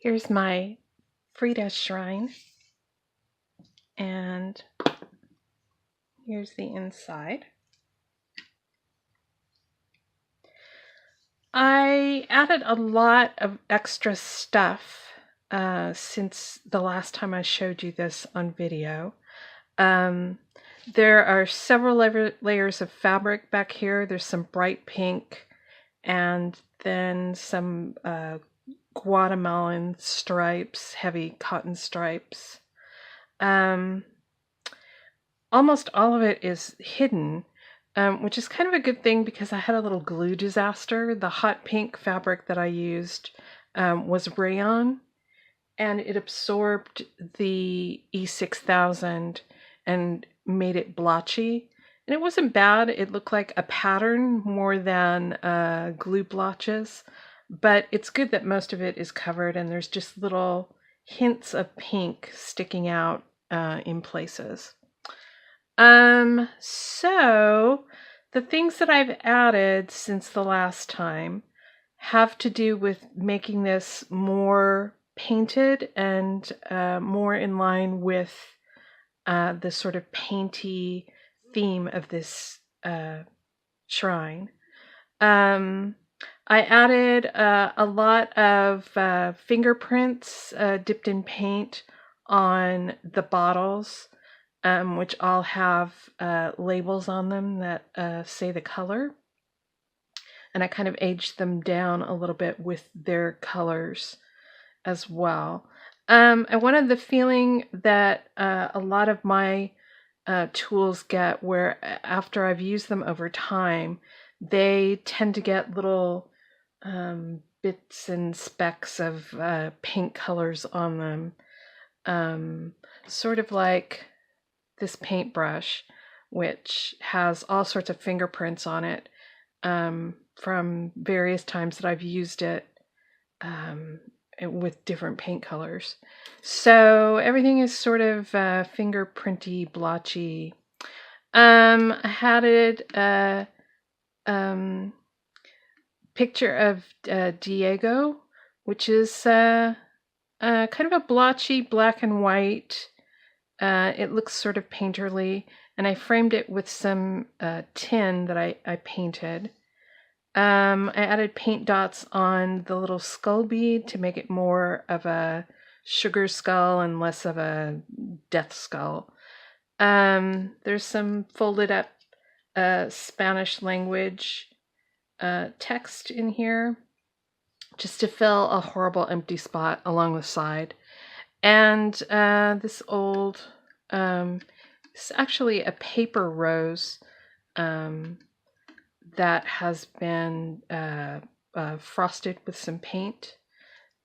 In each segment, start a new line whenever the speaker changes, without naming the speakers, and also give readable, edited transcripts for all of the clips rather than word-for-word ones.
Here's my Frida shrine, and here's the inside. I added a lot of extra stuff since the last time I showed you this on video. There are several layers of fabric back here. There's some bright pink and then some guatemalan stripes, heavy cotton stripes. Almost all of it is hidden, which is kind of a good thing because I had a little glue disaster. The hot pink fabric that I used was rayon, and it absorbed the E6000 and made it blotchy. And it wasn't bad. It looked like a pattern more than glue blotches. But it's good that most of it is covered and there's just little hints of pink sticking out in places. So the things that I've added since the last time have to do with making this more painted and more in line with the sort of painty theme of this shrine. I added a lot of fingerprints dipped in paint on the bottles, which all have labels on them that say the color. And I kind of aged them down a little bit with their colors as well. I wanted the feeling that a lot of my tools get, where after I've used them over time, they tend to get little bits and specks of paint colors on them, sort of like this paintbrush, which has all sorts of fingerprints on it from various times that I've used it with different paint colors. So everything is sort of fingerprinty, blotchy. I had a picture of Diego, which is kind of a blotchy black and white. It looks sort of painterly, and I framed it with some tin that I painted. I added paint dots on the little skull bead to make it more of a sugar skull and less of a death skull. There's some folded up Spanish language text in here just to fill a horrible empty spot along the side. And this old, it's actually a paper rose that has been frosted with some paint,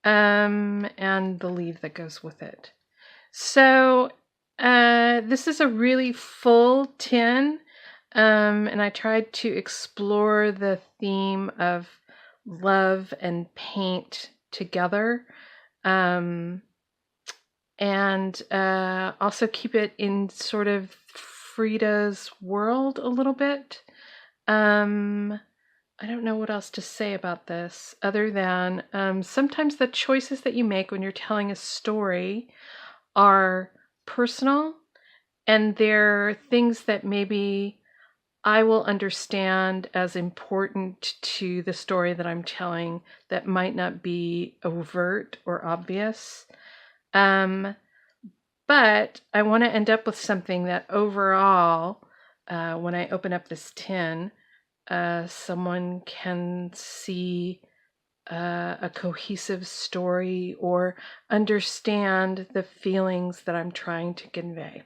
and the leaf that goes with it. So this is a really full tin, and I tried to explore the theme of love and paint together. And also keep it in sort of Frida's world a little bit. I don't know what else to say about this other than sometimes the choices that you make when you're telling a story are personal, and they're things that maybe I will understand as important to the story that I'm telling that might not be overt or obvious. But I want to end up with something that overall, when I open up this tin, someone can see a cohesive story or understand the feelings that I'm trying to convey.